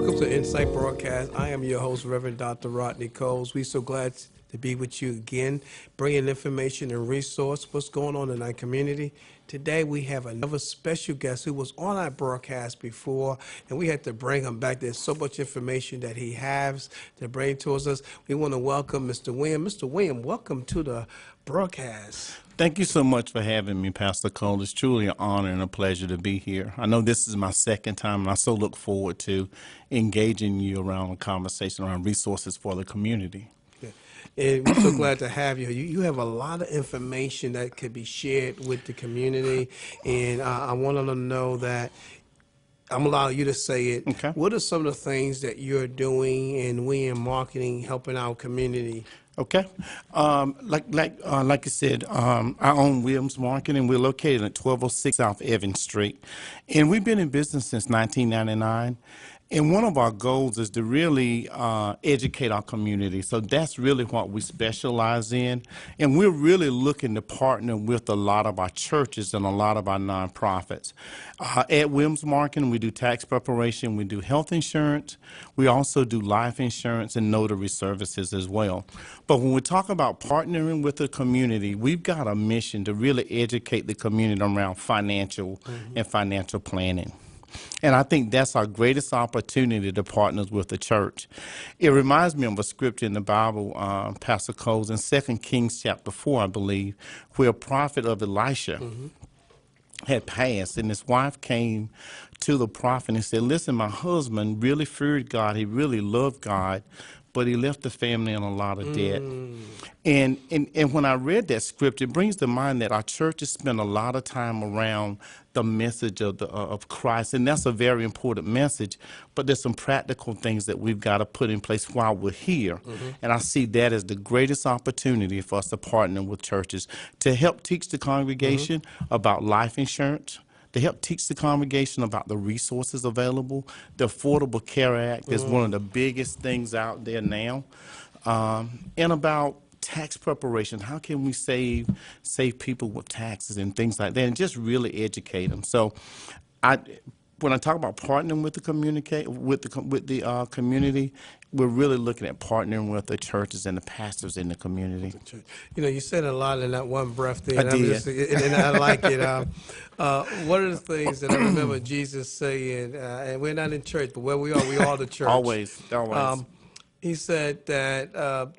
Welcome to Insight Broadcast. I am your host, Reverend Dr. Rodney Coles. We're so glad to be with you again, bringing information and resource, what's going on in our community. Today we have another special guest who was on our broadcast before, and we had to bring him back. There's so much information that he has to bring towards us. We want to welcome Mr. William. Mr. William, welcome to the broadcast. Thank you so much for having me, Pastor Cole. It's truly an honor and a pleasure to be here. I know this is my second time, and I so look forward to engaging you around a conversation around resources for the community. Yeah. And we're so glad to have you. You have a lot of information that could be shared with the community, and I want them to know that I'm allowing you to say it. Okay. What are some of the things that you're doing in William Marketing, helping our community? Okay. Like you said, I own Williams Marketing. We're located at 1206 South Evans Street. And we've been in business since 1999. And one of our goals is to really educate our community. So that's really what we specialize in. And we're really looking to partner with a lot of our churches and a lot of our nonprofits. At Williams Marketing, we do tax preparation, we do health insurance, we also do life insurance and notary services as well. But when we talk about partnering with the community, we've got a mission to really educate the community around financial and financial planning. And I think that's our greatest opportunity to partner with the church. It reminds me of a scripture in the Bible, Pastor Coles, in 2 Kings chapter 4, I believe, where a prophet of Elisha had passed, and his wife came to the prophet and said, listen, my husband really feared God. He really loved God, but he left the family in a lot of debt. And when I read that scripture, it brings to mind that our churches spend a lot of time around the message of Christ, and that's a very important message, but there's some practical things that we've got to put in place while we're here. And I see that as the greatest opportunity for us to partner with churches to help teach the congregation about life insurance, to help teach the congregation about the resources available. The Affordable Care Act is one of the biggest things out there now. And about tax preparation. How can we save people with taxes and things like that, and just really educate them? So when I talk about partnering with the community, we're really looking at partnering with the churches and the pastors in the community. You know, you said a lot in that one breath there. I did. And I like it. One of the things that I remember Jesus saying, and we're not in church, but where we are the church. Always. He said that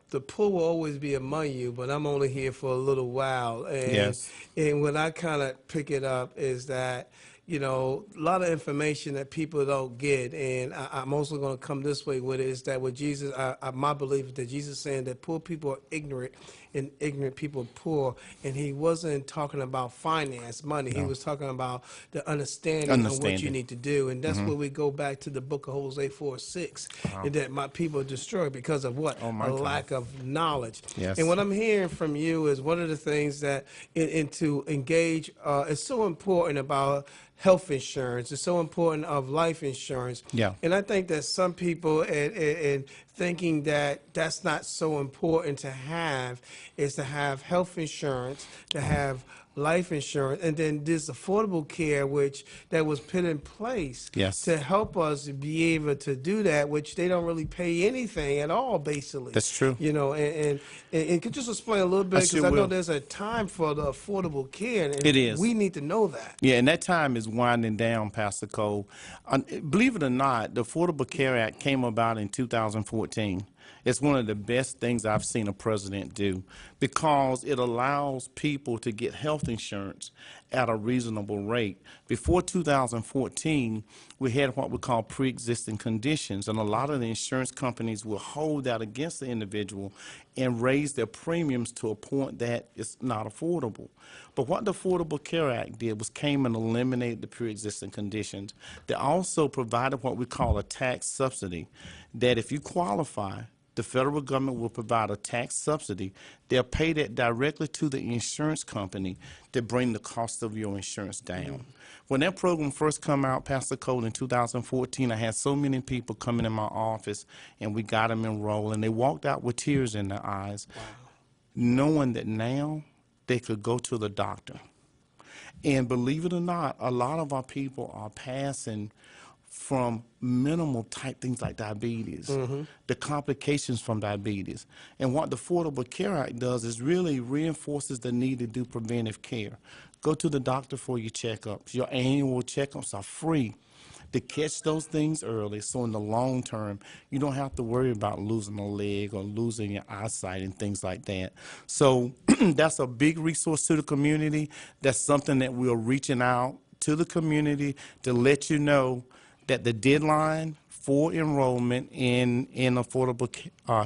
the poor will always be among you, but I'm only here for a little while. And, Yes. And what I kind of pick it up is that, you know, a lot of information that people don't get, and I'm also going to come this way with it, is that with Jesus, my belief is that Jesus is saying that poor people are ignorant and ignorant people are poor, and he wasn't talking about finance, money. He was talking about the understanding of what you need to do, and that's where we go back to the book of Hosea 4:6, and that my people are destroyed because of what? A lack of knowledge. Yes. And what I'm hearing from you is one of the things that to engage is so important about health insurance. It's so important of life insurance. Yeah. And I think that some people and thinking that that's not so important to have is to have health insurance, to have life insurance, and then this affordable care, which that was put in place Yes. to help us be able to do that, which they don't really pay anything at all, basically. That's true. You know, and could you just explain a little bit, because sure I know will. there's a time for the affordable care. And It is. We need to know that. Yeah, and that time is winding down, Pastor Cole. Believe it or not, the Affordable Care Act came about in 2014. It's one of the best things I've seen a president do, because it allows people to get health insurance at a reasonable rate. Before 2014, we had what we call pre-existing conditions, and a lot of the insurance companies will hold that against the individual and raise their premiums to a point that it's not affordable. But what the Affordable Care Act did was came and eliminated the pre-existing conditions. They also provided what we call a tax subsidy, that if you qualify, the federal government will provide a tax subsidy. They'll pay that directly to the insurance company to bring the cost of your insurance down. When that program first came out, Pastor Cole, in 2014, I had so many people coming in my office, and we got them enrolled, and they walked out with tears in their eyes, knowing that now they could go to the doctor. And believe it or not, a lot of our people are passing from minimal type things like diabetes, the complications from diabetes. And what the Affordable Care Act does is really reinforces the need to do preventive care. Go to the doctor for your checkups. Your annual checkups are free to catch those things early, so in the long term, you don't have to worry about losing a leg or losing your eyesight and things like that. So that's a big resource to the community. That's something that we're reaching out to the community to let you know that the deadline for enrollment in affordable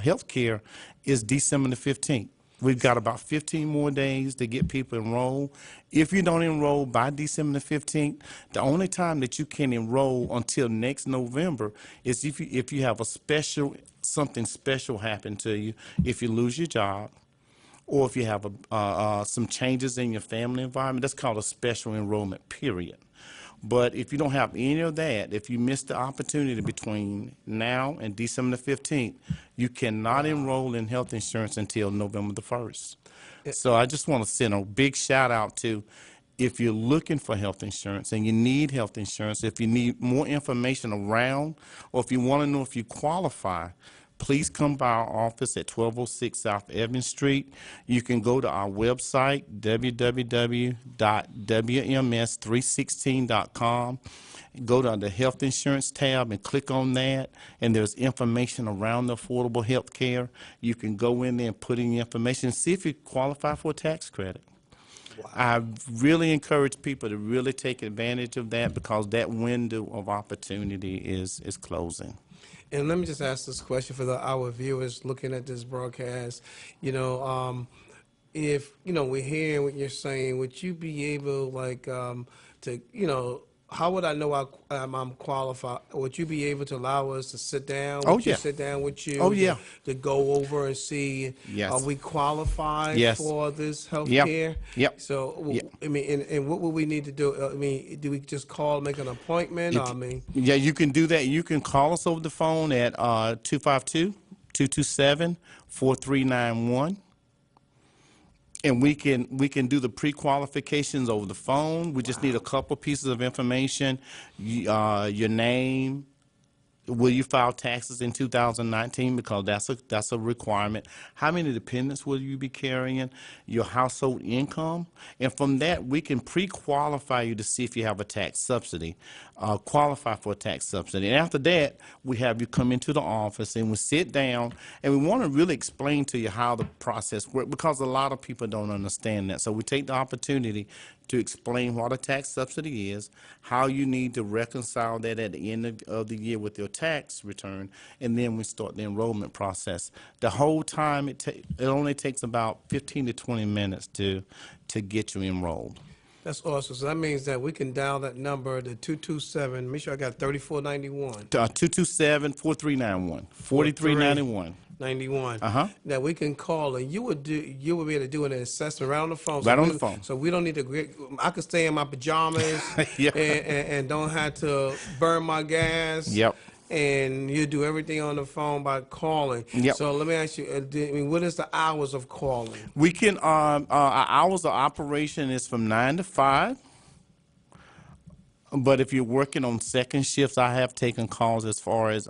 health care is December the 15th. We've got about 15 more days to get people enrolled. If you don't enroll by December the 15th, the only time that you can enroll until next November is if you have something special happen to you, if you lose your job, or if you have some changes in your family environment. That's called a special enrollment period. But if you don't have any of that, if you miss the opportunity between now and December the 15th, you cannot enroll in health insurance until November the 1st. So I just want to send a big shout out to, if you're looking for health insurance and you need health insurance, if you need more information around, or if you want to know if you qualify, please come by our office at 1206 South Evans Street. You can go to our website, www.wms316.com. Go to the health insurance tab and click on that, and there's information around the affordable health care. You can go in there and put in your information and see if you qualify for a tax credit. Wow. I really encourage people to really take advantage of that, because that window of opportunity is closing. And let me just ask this question for our viewers looking at this broadcast. If, we're hearing what you're saying, would you be able, to, how would I know I'm qualified? Would you be able to allow us to sit down? Oh, Would yeah. you sit down with you? Oh, yeah. To go over and see, Yes. are we qualified Yes. for this health Yep. care? Yep. So, Yep. and what would we need to do? Do we just call, make an appointment? Yeah, you can do that. You can call us over the phone at 252-227-4391. And we can do the pre-qualifications over the phone. We just need a couple pieces of information, your name. Will you file taxes in 2019? Because that's a requirement. How many dependents will you be carrying? Your household income. And from that, we can pre-qualify you to see if you have a tax subsidy, qualify for a tax subsidy. And after that, we have you come into the office and we sit down and we want to really explain to you how the process works, because a lot of people don't understand that. So we take the opportunity to explain what a tax subsidy is, how you need to reconcile that at the end of the year with your tax return, and then we start the enrollment process. The whole time, it only takes about 15 to 20 minutes to get you enrolled. That's awesome. So that means that we can dial that number to 227. Make sure I got 3491. 227-4391. 4391. 91. That we can call, and you would be able to do an assessment right on the phone. Right on the phone. So we don't need to. I could stay in my pajamas Yeah. and don't have to burn my gas. Yep. And you do everything on the phone by calling. Yep. So let me ask you, what is the hours of calling? We can, our hours of operation is from 9 to 5. But if you're working on second shifts, I have taken calls as far as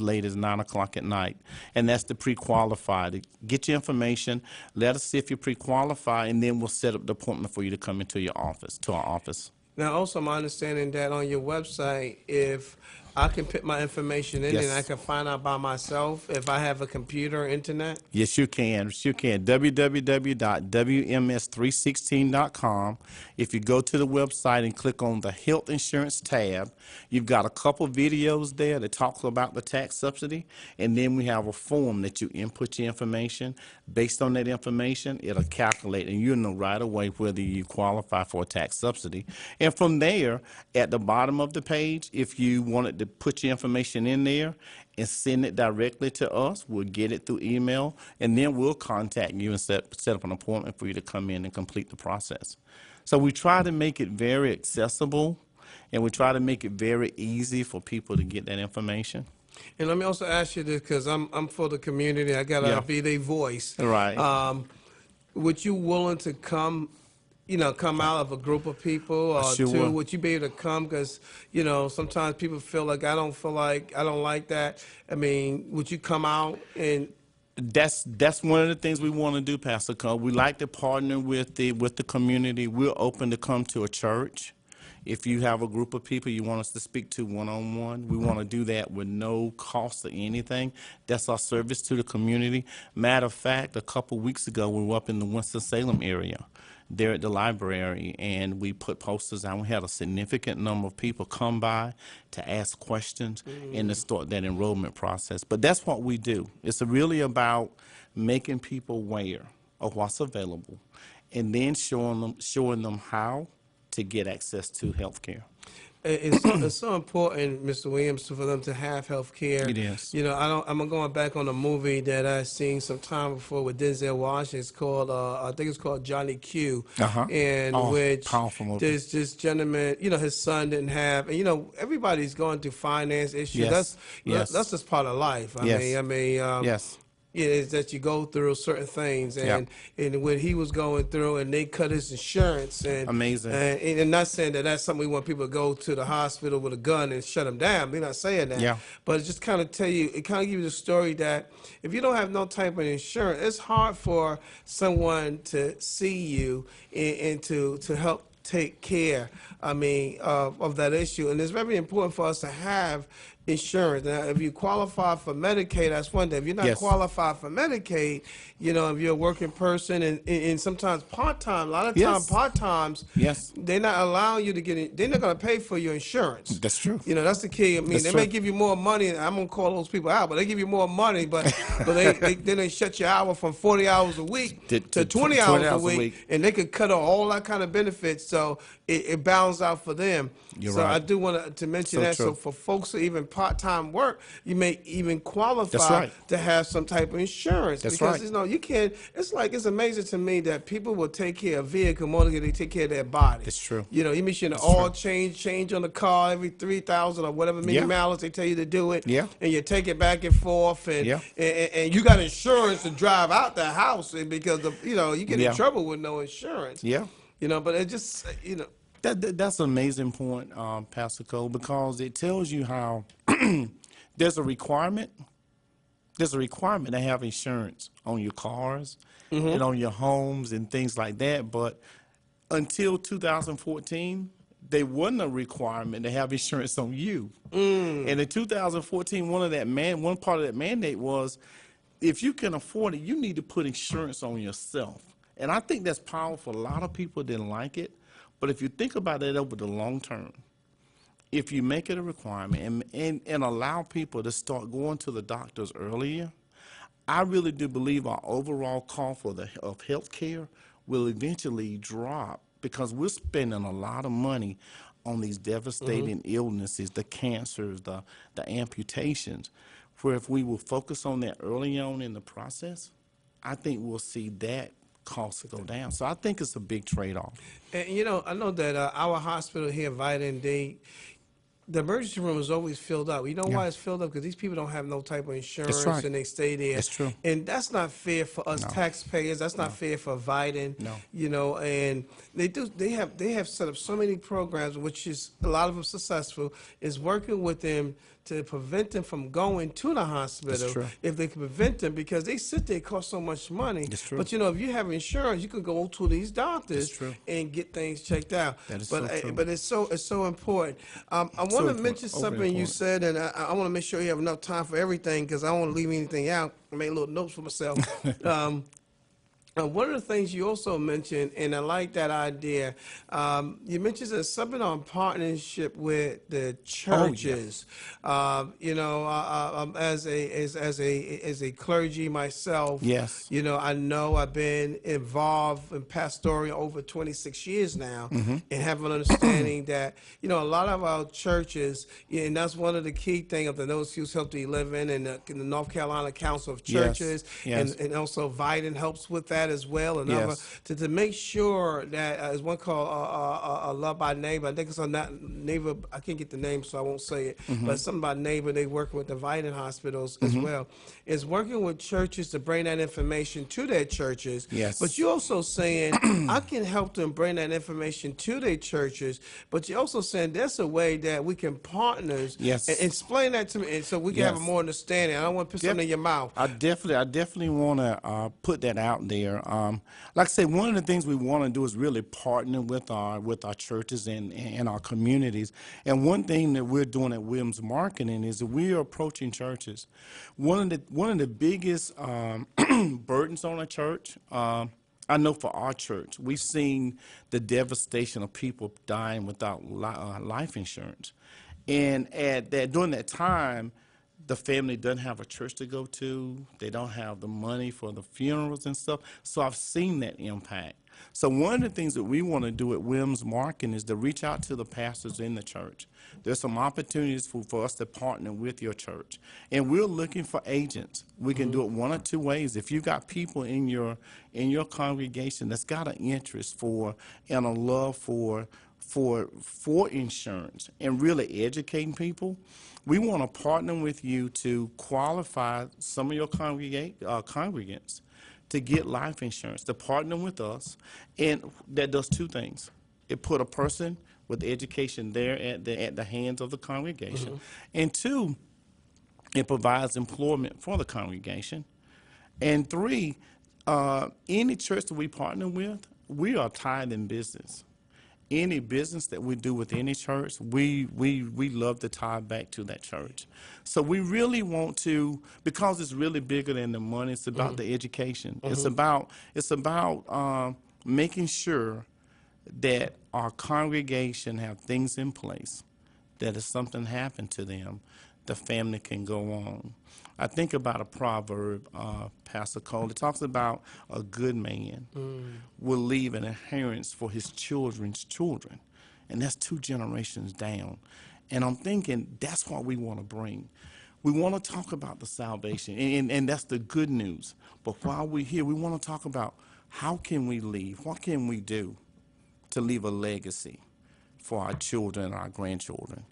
late as 9 o'clock at night, and that's to pre-qualify. To get your information, let us see if you pre-qualify, and then we'll set up the appointment for you to come into our office. Now, also, my understanding that on your website, if I can put my information in, Yes. and I can find out by myself if I have a computer or internet. Yes, you can. You can. www.wms316.com. If you go to the website and click on the Health Insurance tab, you've got a couple videos there that talks about the tax subsidy, and then we have a form that you input your information. Based on that information, it'll calculate, and you'll know right away whether you qualify for a tax subsidy. And from there, at the bottom of the page, if you wanted to put your information in there and send it directly to us, we'll get it through email, and then we'll contact you and set up an appointment for you to come in and complete the process. So we try to make it very accessible, and we try to make it very easy for people to get that information. And let me also ask you this, because I'm for the community. I gotta Yeah. be their voice. Right. Would you willing to come come out of a group of people, or sure two, will. would you be able to come? Because, sometimes people feel like I don't like that. I mean, would you come out and, That's one of the things we want to do, Pastor Cole. We like to partner with the community. We're open to come to a church. If you have a group of people you want us to speak to one-on-one, we want to do that with no cost or anything. That's our service to the community. Matter of fact, a couple weeks ago, we were up in the Winston-Salem area there at the library, and we put posters out. We had a significant number of people come by to ask questions and to start that enrollment process. But that's what we do. It's really about making people aware of what's available and then showing them how to get access to health care. it's so important, Mr. Williams, for them to have health care. It is. I'm going back on a movie that I seen some time before with Denzel Washington. It's called, I think it's called Johnny Q. Uh-huh. And Oh, which powerful movie. there's this gentleman, his son didn't have, and everybody's going through finance issues. Yes. Yes. That's just part of life. Yes. Yeah, Yes. is that you go through certain things, and what he was going through, and they cut his insurance, and Amazing. and not saying that that's something we want people to go to the hospital with a gun and shut them down. We're not saying that. Yeah. But it just kind of give you the story that if you don't have no type of insurance, it's hard for someone to see you and to help take care, of that issue. And it's very important for us to have insurance. Now, if you qualify for Medicaid, that's one thing. If you're not Yes. qualified for Medicaid, if you're a working person and sometimes part-time, a lot of times Yes. part-times, Yes. they're not allowing you to get in. They're not going to pay for your insurance. That's true. That's the key. That's they true. may give you more money. I'm going to call those people out, but they give you more money, but then they shut your hour from 40 hours a week to 20 hours a week, and they could cut off all that kind of benefits, so it balances out for them. You're so right. I do want to mention So that. true. So for folks who even part-time work, you may even qualify That's right. to have some type of insurance. That's because, right. you can't, it's amazing to me that people will take care of vehicle more than they take care of their body. That's true. You make sure the That's oil true. change on the car every 3,000 or whatever many Yeah. miles they tell you to do it. Yeah. And you take it back and forth, and Yeah. and you got insurance to drive out the house, and because you get Yeah. in trouble with no insurance. Yeah. But it just That's an amazing point, Pastor Cole, because it tells you how there's a requirement. There's a requirement to have insurance on your cars and on your homes and things like that. But until 2014, there wasn't a requirement to have insurance on you. And in 2014, one part of that mandate was, if you can afford it, you need to put insurance on yourself. And I think that's powerful. A lot of people didn't like it. But if you think about it over the long term, if you make it a requirement and allow people to start going to the doctors earlier, I really do believe our overall cost of health care will eventually drop, because we're spending a lot of money on these devastating illnesses, the cancers, the amputations, where if we will focus on that early on in the process, I think we'll see that costs go down. So I think it's a big trade-off. And I know that our hospital here, Vidant, the emergency room is always filled up. You know why it's filled up? Because these people don't have no type of insurance, right. and they stay there. That's true. And that's not fair for us taxpayers. That's not fair for Vidant. No. And they have set up so many programs, which is a lot of them successful, is working with them to prevent them from going to the hospital. That's true. If they can prevent them, because they sit there, it costs so much money. That's true. But if you have insurance, you can go to these doctors That's true. and get things checked out. That is but so true. but it's so important. I want to important. mention Overly something you important. said, and I want to make sure you have enough time for everything, because I don't want to leave anything out. I made little notes for myself. One of the things you also mentioned, and I like that idea, you mentioned something on partnership with the churches. As a clergy myself, Yes. I know I've been involved in pastoring over 26 years now, and have an understanding that a lot of our churches, and that's one of the key things of the No Excuse Healthy Living and the North Carolina Council of Yes. Churches, Yes. and also Vidant helps with that that as well. Another Yes. to make sure that is one called Love by Neighbor. I think it's on that neighbor. I can't get the name, so I won't say it. But something about neighbor. They working with the Vidant hospitals as well. Is working with churches to bring that information to their churches. Yes. But you're also saying I can help them bring that information to their churches. But you're also saying there's a way that we can partners. Yes. And explain that to me, and so we can have a Yes. more understanding. I don't want to put something in your mouth. I definitely want to put that out there. Like I say, one of the things we want to do is really partner with our churches and our communities. And one thing that we're doing at Williams Marketing is that we are approaching churches. One of the biggest burdens on a church. I know for our church, we've seen the devastation of people dying without life insurance. And during that time, the family doesn't have a church to go to. They don't have the money for the funerals and stuff. So I've seen that impact. So one of the things that we want to do at Williams Marketing is to reach out to the pastors in the church. There's some opportunities for us to partner with your church. And we're looking for agents. We can do it one or two ways. If you've got people in your congregation that's got an interest and a love for insurance and really educating people, we want to partner with you to qualify some of your congregants to get life insurance, to partner with us. And that does two things. It put a person with education there at the hands of the congregation. And two, it provides employment for the congregation. And three, any church that we partner with, we are tied in business. Any business that we do with any church, we love to tie back to that church. So we really want to, because it's really bigger than the money. It's about the education. It's about making sure that our congregation have things in place that if something happened to them, the family can go on. I think about a proverb, Pastor Cole. It talks about a good man will leave an inheritance for his children's children. And that's 2 generations down. And I'm thinking that's what we want to bring. We want to talk about the salvation, and that's the good news. But while we're here, we want to talk about how can we leave? What can we do to leave a legacy for our children and our grandchildren?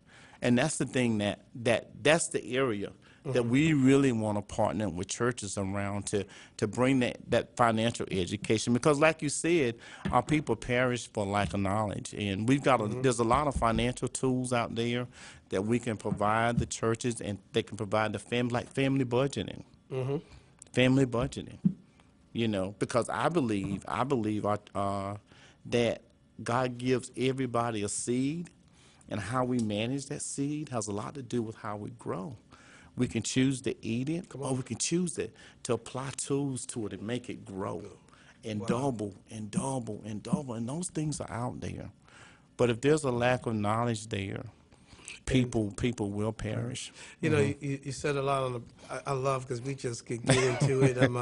And that's the thing that's the area that we really want to partner with churches around to bring that financial education. Because like you said, our people perish for lack of knowledge. And we've got there's a lot of financial tools out there that we can provide the churches, and they can provide the family, like family budgeting. Family budgeting. You know, because I believe that God gives everybody a seed, and how we manage that seed has a lot to do with how we grow. We can choose to eat it, or we can choose to apply tools to it and make it grow and double and double and double. And those things are out there. But if there's a lack of knowledge there, people will perish. You know, you said a lot on the. I love because we just could get into it. I'm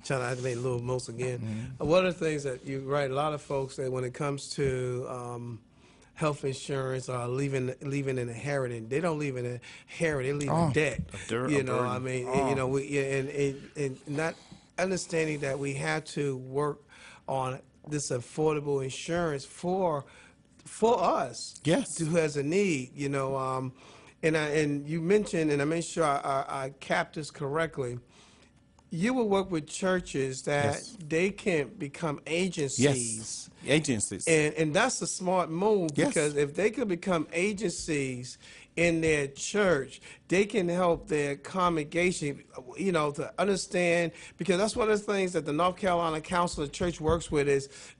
trying to activate a little most again. One of the things that you write, a lot of folks that when it comes to health insurance or leaving an inheritance, they don't leave an inheritance, they leave a debt. You know, I mean, you know, and not understanding that we have to work on this affordable insurance for us, Yes. who has a need, you know, and you mentioned, and I made sure I capped this correctly. You will work with churches that they can become agencies. Yes. Agencies. And that's a smart move, Yes. because if they could become agencies in their church, they can help their congregation, you know, to understand, because that's one of the things that the North Carolina Council of Church works with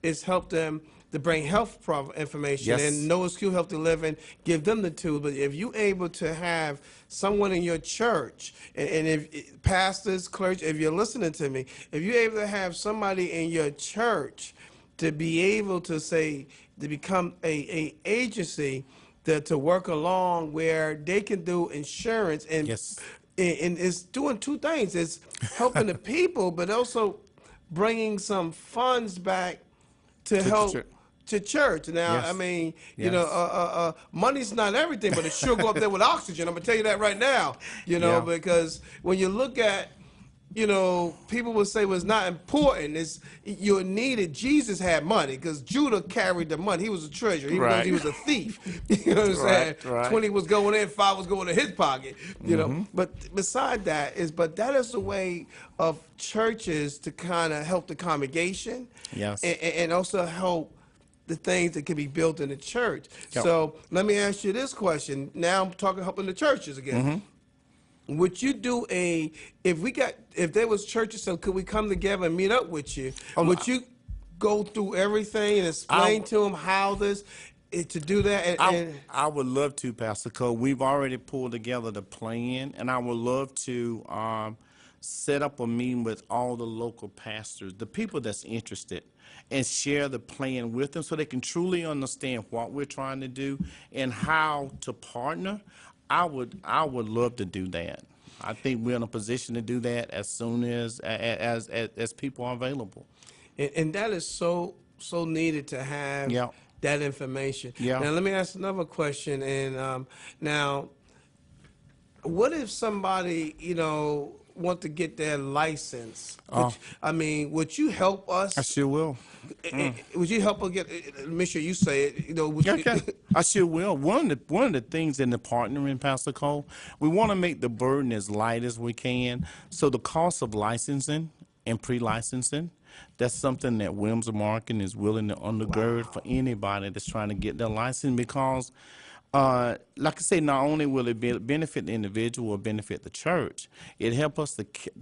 is help them to bring health information. Yes. And Noah School Healthy Living, give them the tools. But if you're able to have someone in your church, and if pastors, clergy, if you're listening to me, if you're able to have somebody in your church to be able to say, to become a agency to work along where they can do insurance, and Yes. and it's doing two things. It's helping the people, but also bringing some funds back to help church. to church. Now, Yes. I mean, you Yes. know, money's not everything, but it sure go up there with oxygen. I'm gonna tell you that right now. You know, Yeah. because when you look at you know, people would say was not important. It's you're needed. Jesus had money because Judah carried the money. He was a treasurer, even though he Right. was a thief. You know what I'm saying? Right. 20 was going in, 5 was going in his pocket. You know, but beside that but that is the way of churches to kind of help the congregation, Yes. and also help the things that can be built in the church. Yep. So let me ask you this question. Now I'm talking helping the churches again. Would you do if there was churches, so could we come together and meet up with you? Would you go through everything and explain to them how to do that? I would love to, Pastor Cole. We've already pulled together the plan, and I would love to set up a meeting with all the local pastors, the people that's interested, and share the plan with them so they can truly understand what we're trying to do and how to partner. I would love to do that. I think we're in a position to do that as soon as people are available. And that is so needed to have Yeah. that information. Yeah. Now let me ask another question. And now, what if somebody want to get their license? Would you help us? I sure will. Would you help us get? Make sure you say it. Would you, Okay. I sure will. One of the things in the partnering, Pastor Cole, we want to make the burden as light as we can. So the cost of licensing and pre-licensing, that's something that Williams Marketing is willing to undergird for anybody that's trying to get their license, because like I say, not only will it benefit the individual or benefit the church, it helps us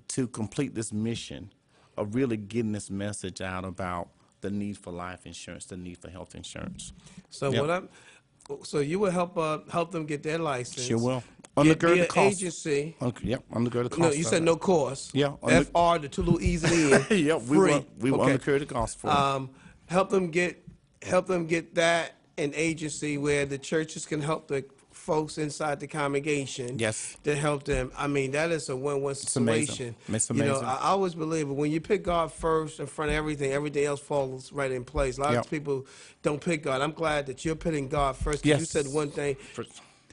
to complete this mission of really getting this message out about the need for life insurance, the need for health insurance. So Yep. So you will help them get their license. Sure will. Get Undergird be the an cost. agency. Okay, yep, undergird the cost. No, you of said it. no cost. Yeah, FR, the two little E's and E's. Yeah, we free. will Okay. undergird the cost for it. Help them get that an agency where the churches can help the folks inside the congregation. Yes. To help them. I mean, that is a win-win amazing. situation. It's You know, amazing. I always believe it. When you pick God first in front of everything else falls right in place. A lot Yep. of people don't pick God. I'm glad that you're putting God first. 'Cause you Yes. said one thing.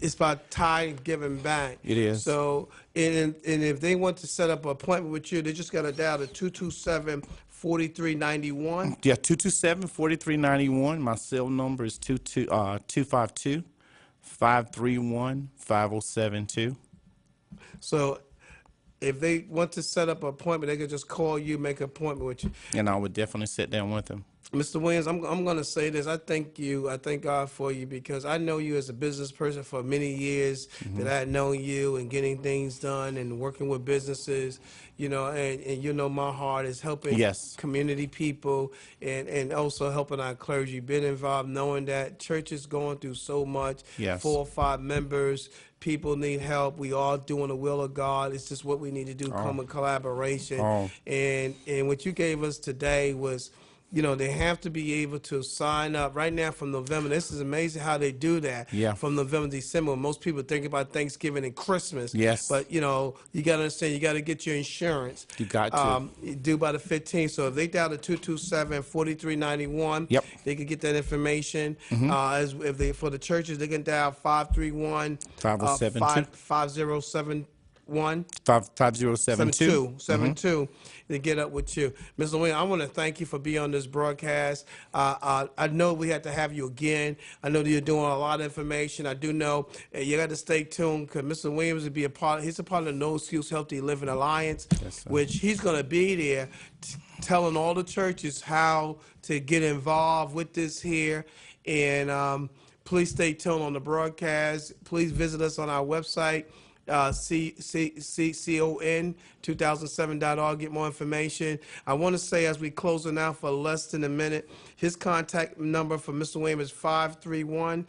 It's about tithe giving back. It is. So, and if they want to set up an appointment with you, they just got to dial the 227-4391. Yeah, 227-4391. My cell number is 252-531-5072. So, if they want to set up an appointment, they can just call you, make an appointment with you. And I would definitely sit down with them. Mr. Williams, I'm going to say this. I thank you. I thank God for you because I know you as a business person for many years that I had known you and getting things done and working with businesses, and you know my heart is helping Yes. community people and also helping our clergy. Been involved knowing that church is going through so much. Yes. 4 or 5 members. People need help. We all doing the will of God. It's just what we need to do, come in collaboration. Oh. And what you gave us today was, they have to be able to sign up right now from November. This is amazing how they do that. Yeah. From November, December. Most people think about Thanksgiving and Christmas. Yes. But, you got to understand, you got to get your insurance. You got to. Due by the 15th. So if they dial the 227-4391, Yep. they can get that information. For the churches, they can dial 531 5072. 5071. 5072. 72 to get up with you. Mr. Williams, I want to thank you for being on this broadcast. I know we had to have you again. I know that you're doing a lot of information. I do know you got to stay tuned because Mr. Williams will be he's a part of the No Excuse Healthy Living Alliance, Yes, sir. which he's going to be there telling all the churches how to get involved with this here. And please stay tuned on the broadcast. Please visit us on our website. CON2007.org. Get more information. I want to say as we closing out for less than a minute, his contact number for Mr. Williams is 531-252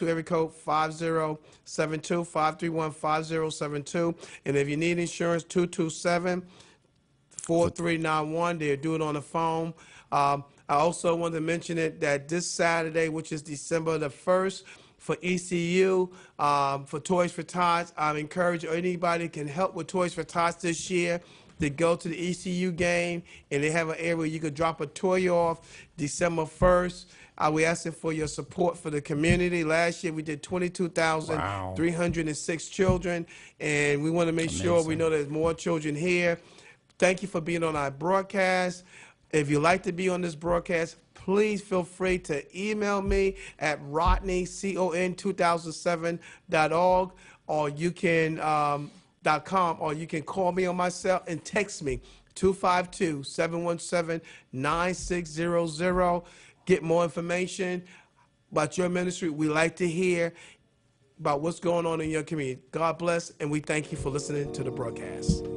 area code 5072 531-5072. And if you need insurance, 227-4391. They'll do it on the phone. I also want to mention it that this Saturday, which is December the 1st, for ECU, for Toys for Tots. I encourage anybody can help with Toys for Tots this year to go to the ECU game, and they have an area where you could drop a toy off December 1st. We asking for your support for the community. Last year we did 22,306 children, and we want to make sure we know there's more children here. Thank you for being on our broadcast. If you'd like to be on this broadcast, please feel free to email me at rodneycon2007.org, or you can .com, or you can call me on my cell and text me 252-717-9600. Get more information about your ministry. We like to hear about what's going on in your community. God bless, and we thank you for listening to the broadcast.